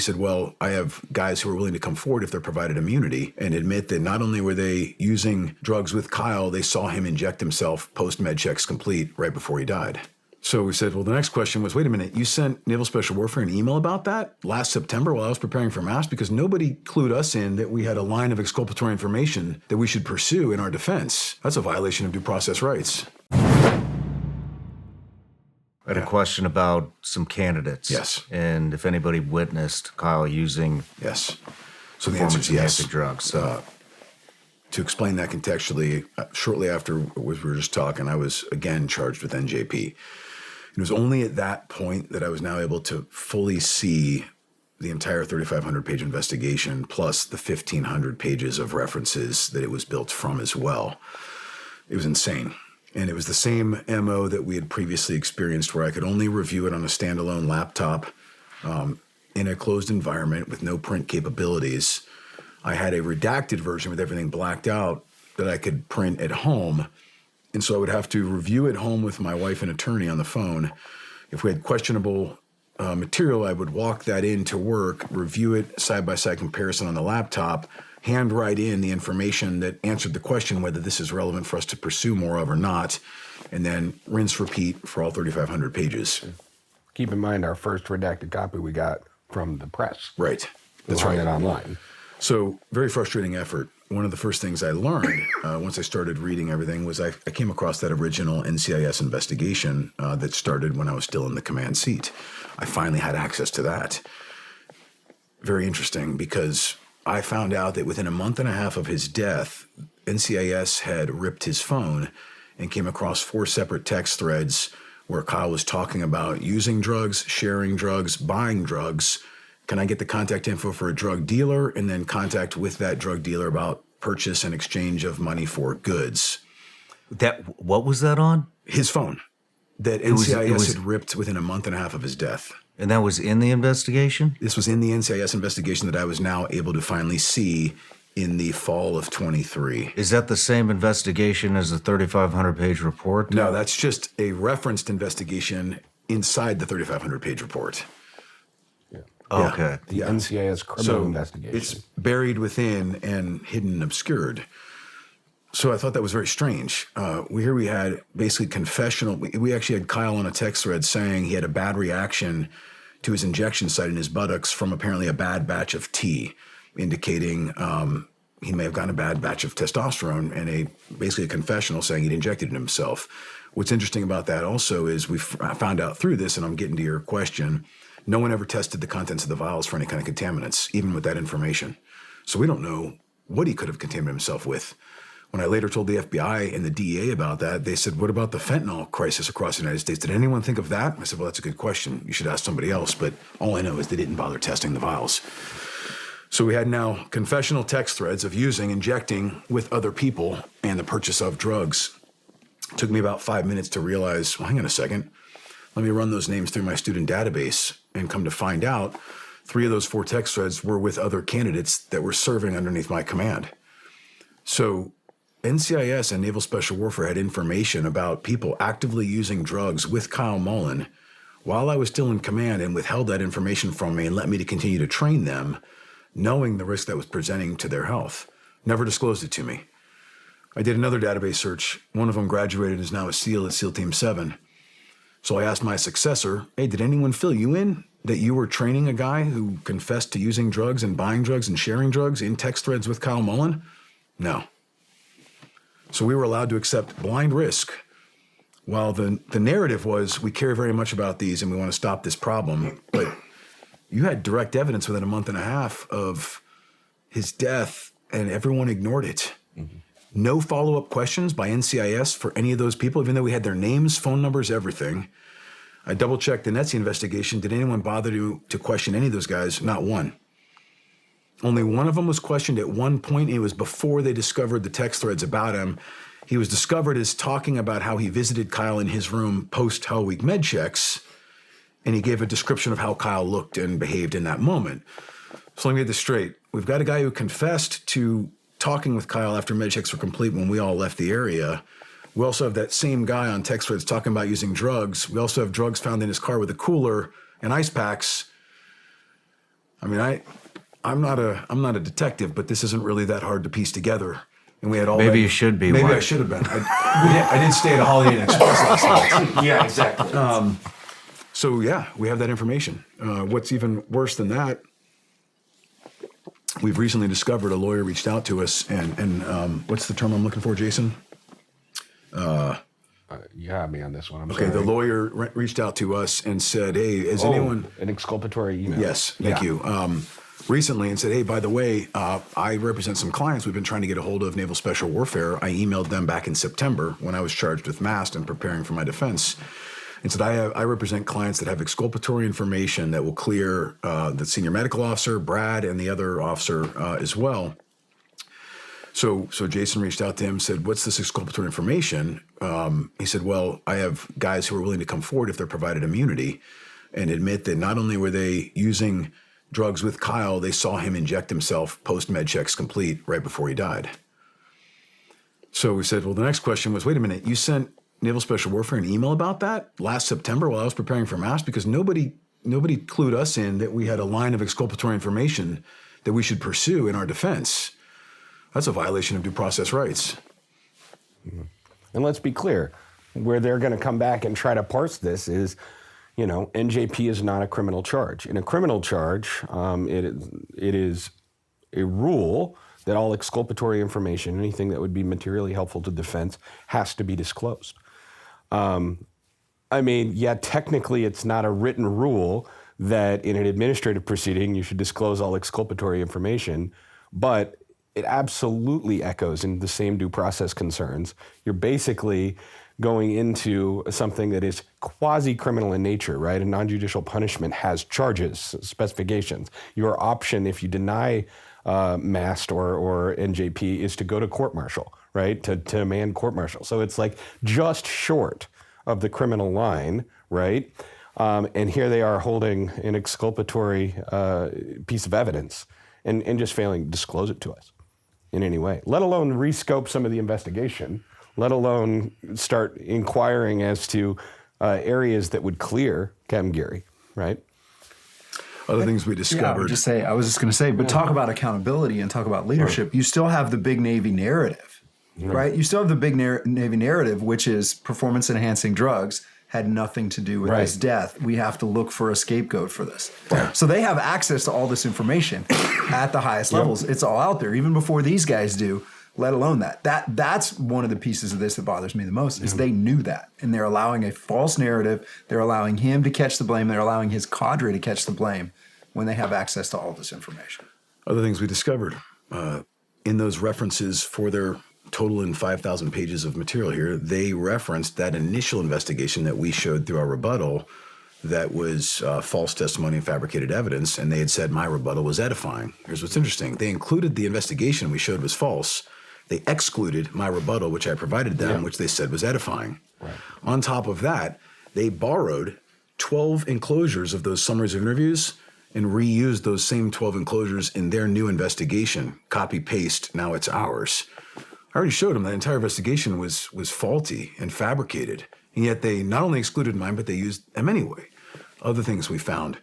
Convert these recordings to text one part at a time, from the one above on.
He said, well, I have guys who are willing to come forward if they're provided immunity and admit that not only were they using drugs with Kyle, they saw him inject himself post-med checks complete right before he died. So we said, well, the next question was, wait a minute, you sent Naval Special Warfare an email about that last September while I was preparing for MASP? Because nobody clued us in that we had a line of exculpatory information that we should pursue in our defense. That's a violation of due process rights. I had a question about some candidates. Yes. And if anybody witnessed Kyle using yes. So the answer is yes. Drugs. To explain that contextually, shortly after we were just talking, I was again charged with NJP. It was only at that point that I was now able to fully see the entire 3,500-page investigation plus the 1,500 pages of references that it was built from as well. It was insane. And it was the same MO that we had previously experienced where I could only review it on a standalone laptop in a closed environment with no print capabilities. I had a redacted version with everything blacked out that I could print at home. And so I would have to review at home with my wife and attorney on the phone. If we had questionable material, I would walk that into work, review it side-by-side comparison on the laptop, handwrite in the information that answered the question whether this is relevant for us to pursue more of or not, and then rinse, repeat for all 3,500 pages. Keep in mind our first redacted copy we got from the press. Right. That's right. It online. So very frustrating effort. One of the first things I learned once I started reading everything was I came across that original NCIS investigation that started when I was still in the command seat. I finally had access to that. Very interesting because I found out that within a month and a half of his death, NCIS had ripped his phone and came across 4 separate text threads where Kyle was talking about using drugs, sharing drugs, buying drugs. Can I get the contact info for a drug dealer and then contact with that drug dealer about purchase and exchange of money for goods? What was that on? His phone that NCIS had ripped within a month and a half of his death. And that was in the investigation? This was in the NCIS investigation that I was now able to finally see in the fall of 23. Is that the same investigation as the 3,500-page report? No, that's just a referenced investigation inside the 3,500-page report. Okay. The NCIS criminal investigation. It's buried within and hidden and obscured. So I thought that was very strange. We had basically confessional. We actually had Kyle on a text thread saying he had a bad reaction to his injection site in his buttocks from apparently a bad batch of tea, indicating he may have gotten a bad batch of testosterone, and basically a confessional saying he'd injected it himself. What's interesting about that also is we found out through this, and I'm getting to your question, no one ever tested the contents of the vials for any kind of contaminants, even with that information. So we don't know what he could have contaminated himself with. When I later told the FBI and the DEA about that, they said, what about the fentanyl crisis across the United States? Did anyone think of that? I said, well, that's a good question. You should ask somebody else. But all I know is they didn't bother testing the vials. So we had now confessional text threads of injecting with other people and the purchase of drugs. It took me about 5 minutes to realize, well, hang on a second. Let me run those names through my student database and come to find out 3 of those 4 text threads were with other candidates that were serving underneath my command. So NCIS and Naval Special Warfare had information about people actively using drugs with Kyle Mullen while I was still in command and withheld that information from me and let me to continue to train them, knowing the risk that was presenting to their health. Never disclosed it to me. I did another database search. One of them graduated and is now a SEAL at SEAL Team 7. So I asked my successor, hey, did anyone fill you in that you were training a guy who confessed to using drugs and buying drugs and sharing drugs in text threads with Kyle Mullen? No. So we were allowed to accept blind risk. While the narrative was, we care very much about these and we want to stop this problem, but you had direct evidence within a month and a half of his death and everyone ignored it. Mm-hmm. No follow-up questions by NCIS for any of those people, even though we had their names, phone numbers, everything. I double-checked the NETSI investigation. Did anyone bother to question any of those guys? Not one. Only one of them was questioned at one point. It was before they discovered the text threads about him. He was discovered as talking about how he visited Kyle in his room post-Hell Week med checks, and he gave a description of how Kyle looked and behaved in that moment. So let me get this straight. We've got a guy who confessed to talking with Kyle after med checks were complete when we all left the area. We also have that same guy on text threads talking about using drugs. We also have drugs found in his car with a cooler and ice packs. I mean, I'm not a detective, but this isn't really that hard to piece together. And we had all Maybe that, you should be. Maybe one. I should have been. I did stay at a Holiday Inn Express last night. Yeah, exactly. So yeah, we have that information. What's even worse than that, we've recently discovered a lawyer reached out to us, and what's the term I'm looking for, Jason? You have me on this one. I'm Okay, sorry. the lawyer reached out to us and said, "Hey, is anyone?" An exculpatory email. Yes, thank you. Recently, and said, "Hey, by the way, I represent some clients we've been trying to get a hold of Naval Special Warfare. I emailed them back in September when I was charged with MAST and preparing for my defense, and said I represent clients that have exculpatory information that will clear the senior medical officer, Brad, and the other officer as well." So Jason reached out to him, said, "What's this exculpatory information?" He said, "Well, I have guys who are willing to come forward if they're provided immunity and admit that not only were they using drugs with Kyle, they saw him inject himself post-med checks complete right before he died." So we said, well, the next question was, wait a minute, you sent Naval Special Warfare an email about that last September while I was preparing for MAST? Because nobody clued us in that we had a line of exculpatory information that we should pursue in our defense. That's a violation of due process rights. And let's be clear, where they're going to come back and try to parse this is, NJP is not a criminal charge. In a criminal charge, it is a rule that all exculpatory information, anything that would be materially helpful to defense, has to be disclosed. Technically it's not a written rule that in an administrative proceeding you should disclose all exculpatory information, but it absolutely echoes in the same due process concerns. You're basically going into something that is quasi-criminal in nature, right? A non-judicial punishment has charges, specifications. Your option, if you deny MAST or NJP, is to go to court-martial, right? To demand court-martial. So it's like just short of the criminal line, right? And here they are holding an exculpatory piece of evidence and just failing to disclose it to us in any way, let alone rescope some of the investigation, let alone start inquiring as to areas that would clear Captain Gary, right? Other things we discovered. Yeah, I was just going to say, but talk about accountability and talk about leadership. Right. You still have the big Navy narrative, right? You still have the big Navy narrative, which is performance-enhancing drugs had nothing to do with his death. We have to look for a scapegoat for this. Right. So they have access to all this information at the highest levels. It's all out there, even before these guys do, let alone that. That's one of the pieces of this that bothers me the most, is they knew that. And they're allowing a false narrative. They're allowing him to catch the blame. They're allowing his cadre to catch the blame when they have access to all this information. Other things we discovered in those references for their total in 5,000 pages of material here, they referenced that initial investigation that we showed through our rebuttal that was false testimony and fabricated evidence, and they had said my rebuttal was edifying. Here's what's interesting. They included the investigation we showed was false. They excluded my rebuttal, which I provided them, which they said was edifying. Right. On top of that, they borrowed 12 enclosures of those summaries of interviews and reused those same 12 enclosures in their new investigation. Copy, paste, now it's ours. I already showed them that entire investigation was faulty and fabricated, and yet they not only excluded mine, but they used them anyway. Other things we found.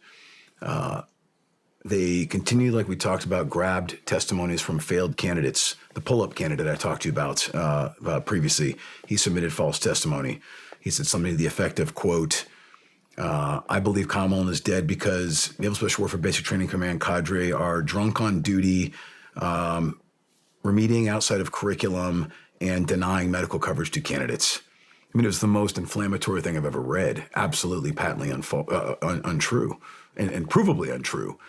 They continued, like we talked about, grabbed testimonies from failed candidates. The pull-up candidate I talked to you about previously, he submitted false testimony. He said something to the effect of, quote, I believe Kyle Mullen is dead because Naval Special Warfare Basic Training Command cadre are drunk on duty, remediating outside of curriculum, and denying medical coverage to candidates. I mean, it was the most inflammatory thing I've ever read. Absolutely, patently untrue and provably untrue.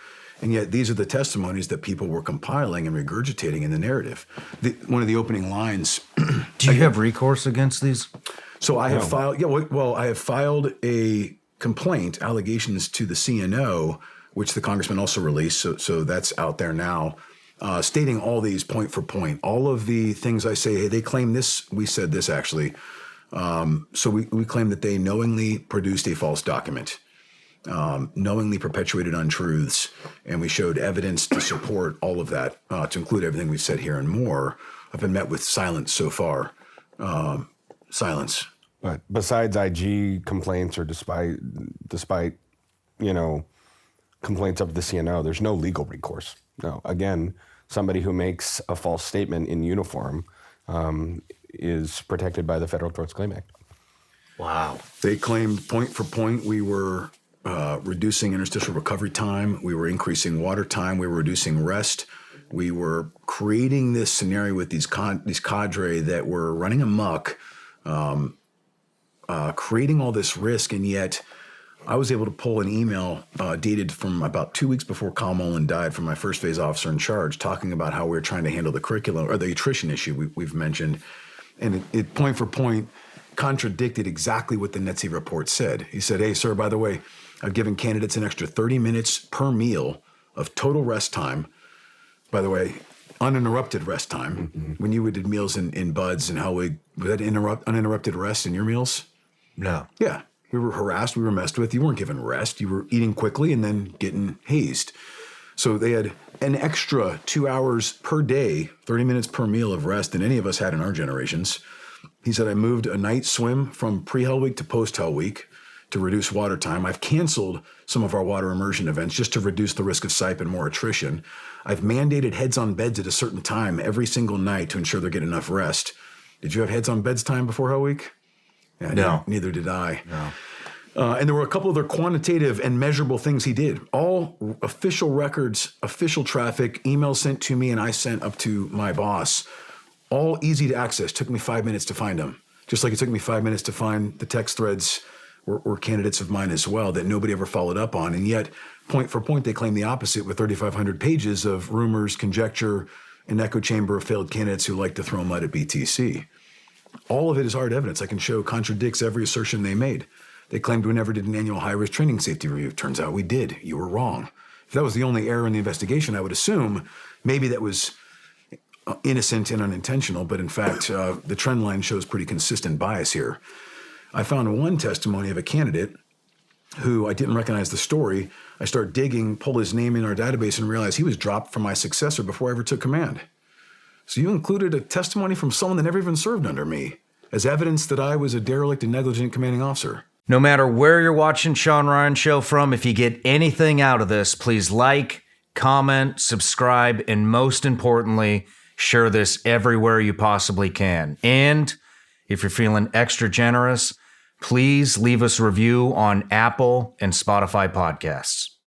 And yet these are the testimonies that people were compiling and regurgitating in the narrative. One of the opening lines. Do you have recourse against these? So I have filed, I have filed a complaint, allegations to the CNO, which the congressman also released. So that's out there now. Stating all these point for point, all of the things I say, hey, they claim this, we said this actually. So we claim that they knowingly produced a false document, knowingly perpetuated untruths, and we showed evidence to support all of that, to include everything we've said here and more. I've been met with silence so far. Silence. But besides IG complaints or despite complaints of the CNO, there's no legal recourse. No, again, somebody who makes a false statement in uniform is protected by the Federal Tort Claims Act. Wow. They claimed point for point we were reducing interstitial recovery time. We were increasing water time. We were reducing rest. We were creating this scenario with these cadre that were running amok, creating all this risk, and yet I was able to pull an email dated from about 2 weeks before Mullen died from my first phase officer in charge, talking about how we were trying to handle the curriculum or the attrition issue we've mentioned. And it point for point contradicted exactly what the NETSI report said. He said, hey, sir, by the way, I've given candidates an extra 30 minutes per meal of total rest time. By the way, uninterrupted rest time. When you did meals in buds and was that uninterrupted rest in your meals? No. Yeah. We were harassed. We were messed with. You weren't given rest. You were eating quickly and then getting hazed. So they had an extra 2 hours per day, 30 minutes per meal of rest than any of us had in our generations. He said, I moved a night swim from pre-Hell week to post-Hell week to reduce water time. I've canceled some of our water immersion events just to reduce the risk of SIPE and more attrition. I've mandated heads on beds at a certain time every single night to ensure they're getting enough rest. Did you have heads on beds time before Hell week? Yeah, no. Neither did I. No. And there were a couple other quantitative and measurable things he did. All official records, official traffic, emails sent to me and I sent up to my boss. All easy to access. Took me 5 minutes to find them. Just like it took me 5 minutes to find the text threads were candidates of mine as well that nobody ever followed up on. And yet, point for point, they claim the opposite with 3,500 pages of rumors, conjecture, an echo chamber of failed candidates who like to throw mud at BTC. All of it is hard evidence. I can show contradicts every assertion they made. They claimed we never did an annual high-risk training safety review. Turns out we did. You were wrong. If that was the only error in the investigation, I would assume maybe that was innocent and unintentional, but in fact, the trend line shows pretty consistent bias here. I found one testimony of a candidate who I didn't recognize the story. I start digging, pull his name in our database, and realize he was dropped from my successor before I ever took command. So you included a testimony from someone that never even served under me as evidence that I was a derelict and negligent commanding officer. No matter where you're watching Shawn Ryan Show from, if you get anything out of this, please like, comment, subscribe, and most importantly, share this everywhere you possibly can. And if you're feeling extra generous, please leave us a review on Apple and Spotify podcasts.